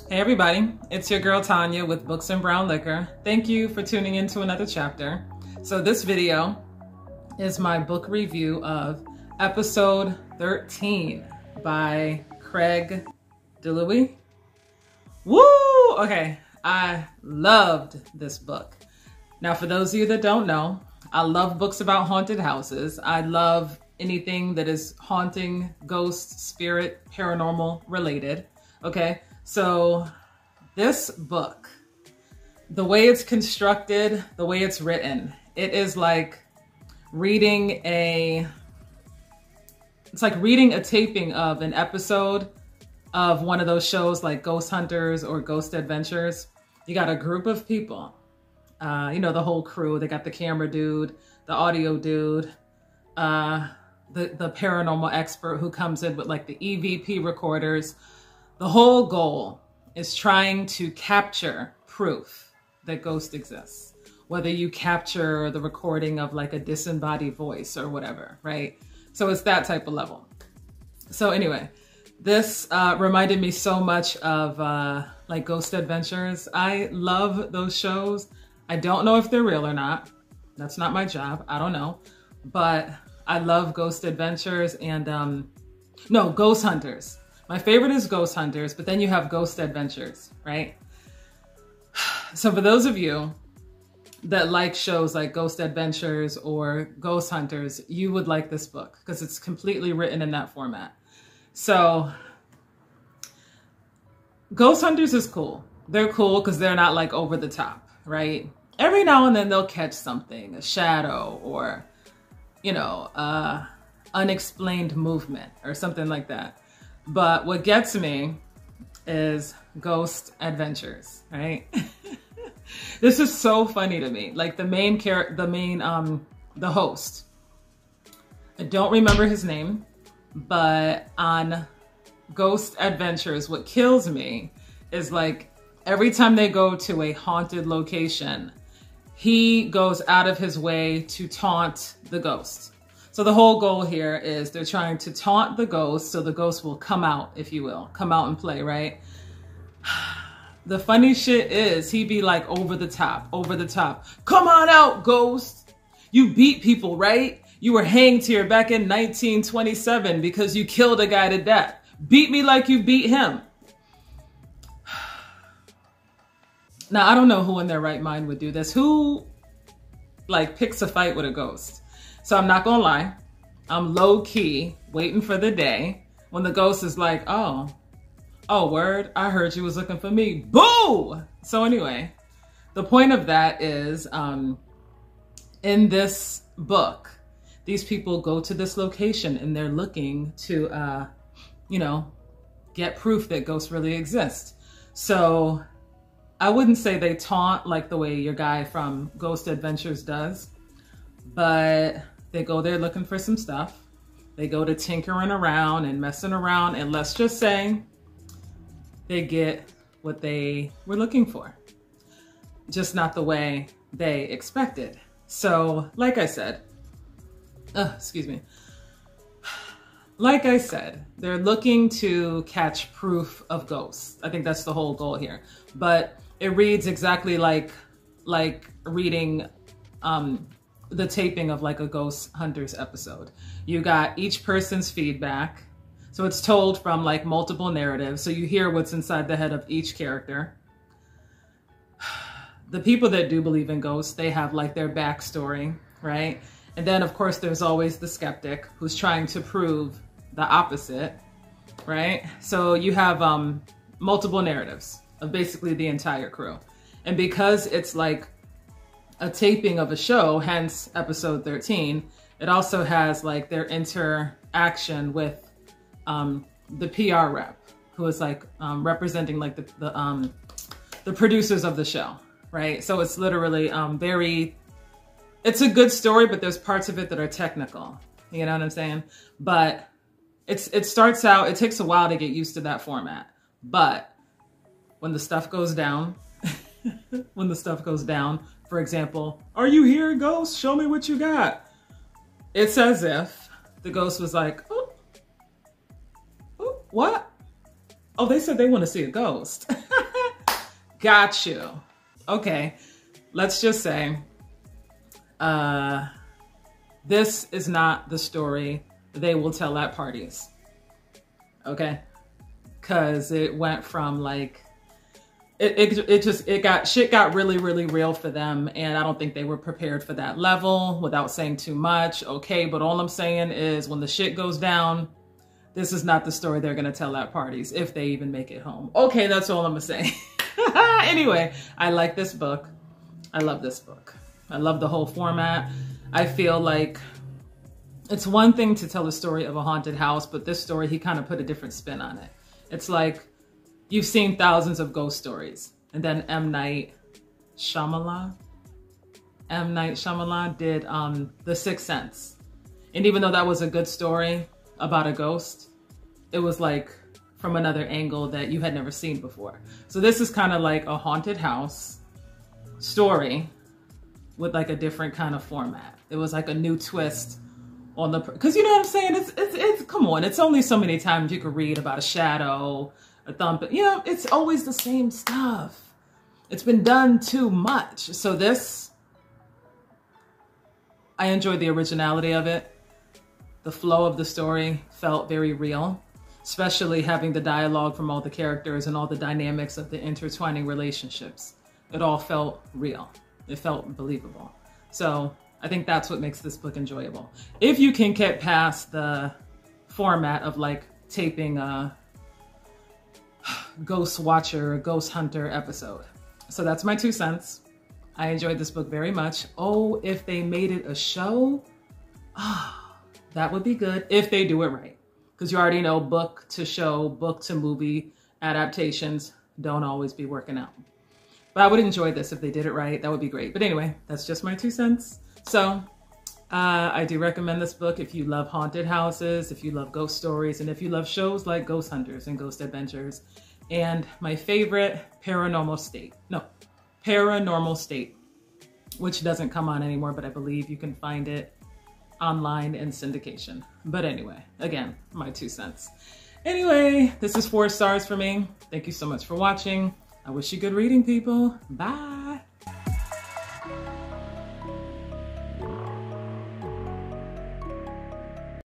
Hey everybody, it's your girl Tanya with Books and Brown Liquor. Thank you for tuning in to another chapter. So this video is my book review of episode 13 by Craig Dillowee. Woo! Okay, I loved this book. Now for those of you that don't know, I love books about haunted houses. I love anything that is haunting, ghost, spirit, paranormal related. Okay, so this book, the way it's constructed, the way it's written, it is like reading it's like reading a taping of an episode of one of those shows like Ghost Hunters or Ghost Adventures. You got a group of people, you know, the whole crew. They got the camera dude, the audio dude, the paranormal expert who comes in with like the EVP recorders. The whole goal is trying to capture proof that ghost exists, whether you capture the recording of like a disembodied voice or whatever, right? So it's that type of level. So anyway, this reminded me so much of like Ghost Adventures. I love those shows. I don't know if they're real or not. That's not my job. I don't know. But I love Ghost Adventures and no, Ghost Hunters. My favorite is Ghost Hunters, but then you have Ghost Adventures, right? So for those of you that like shows like Ghost Adventures or Ghost Hunters, you would like this book because it's completely written in that format. So Ghost Hunters is cool. They're cool because they're not like over the top, right? Every now and then they'll catch something, a shadow or, you know, unexplained movement or something like that. But what gets me is Ghost Adventures, right? This is so funny to me. Like the host. I don't remember his name, but on Ghost Adventures, what kills me is like every time they go to a haunted location, he goes out of his way to taunt the ghost. So the whole goal here is they're trying to taunt the ghost so the ghost will come out, if you will, come out and play, right? The funny shit is he'd be like over the top. Come on out, ghost. You beat people, right? You were hanged here back in 1927 because you killed a guy to death. Beat me like you beat him. Now, I don't know who in their right mind would do this. Who like picks a fight with a ghost? So I'm not gonna lie, I'm low key waiting for the day when the ghost is like, oh word, I heard you was looking for me. Boo! So anyway, the point of that is in this book, these people go to this location and they're looking to, you know, get proof that ghosts really exist. So I wouldn't say they taunt like the way your guy from Ghost Adventures does, but they go there looking for some stuff. They go to tinkering around and messing around, and let's just say they get what they were looking for, just not the way they expected. So like I said, excuse me. Like I said, they're looking to catch proof of ghosts. I think that's the whole goal here. But it reads exactly like reading the taping of like a Ghost Hunters episode. You got each person's feedback. So it's told from like multiple narratives. So you hear what's inside the head of each character. The people that do believe in ghosts, they have like their backstory, right? And then of course there's always the skeptic who's trying to prove the opposite, right? So you have multiple narratives of basically the entire crew. And because it's like a taping of a show, hence episode 13, it also has like their interaction with the PR rep, who is like representing like the producers of the show, right? So it's literally it's a good story, but there's parts of it that are technical, you know what I'm saying? But it starts out, it takes a while to get used to that format, but when the stuff goes down, for example, are you here, ghost? Show me what you got. It's as if the ghost was like, oh, what? Oh, they said they want to see a ghost. Got you. Okay, let's just say this is not the story they will tell at parties. Okay, because it went from like shit got really, really real for them, and I don't think they were prepared for that level. Without saying too much, okay, but all I'm saying is when the shit goes down, this is not the story they're gonna tell at parties, if they even make it home. Okay, that's all I'm gonna say. Anyway, I like this book. I love this book. I love the whole format. I feel like it's one thing to tell a story of a haunted house, but this story, he kind of put a different spin on it. It's like, you've seen thousands of ghost stories, and then M. Night Shyamalan did The Sixth Sense. And even though that was a good story about a ghost, it was like from another angle that you had never seen before. So this is kind of like a haunted house story with like a different kind of format. It was like a new twist on the, because you know what I'm saying? It's come on, it's only so many times you could read about a shadow, a thump, you know, it's always the same stuff. It's been done too much. So this, I enjoyed the originality of it. The flow of the story felt very real, especially having the dialogue from all the characters and all the dynamics of the intertwining relationships. It all felt real. It felt believable. So I think that's what makes this book enjoyable. If you can get past the format of like taping a Ghost Watcher, Ghost Hunter episode. So that's my 2 cents. I enjoyed this book very much. Oh, if they made it a show, that would be good if they do it right. Because you already know book to show, book to movie adaptations don't always be working out. But I would enjoy this if they did it right. That would be great. But anyway, that's just my 2 cents. So I do recommend this book if you love haunted houses, if you love ghost stories, and if you love shows like Ghost Hunters and Ghost Adventures. And my favorite, Paranormal State, which doesn't come on anymore, but I believe you can find it online in syndication. But anyway, again, my 2 cents. Anyway, this is 4 stars for me. Thank you so much for watching. I wish you good reading, people. Bye.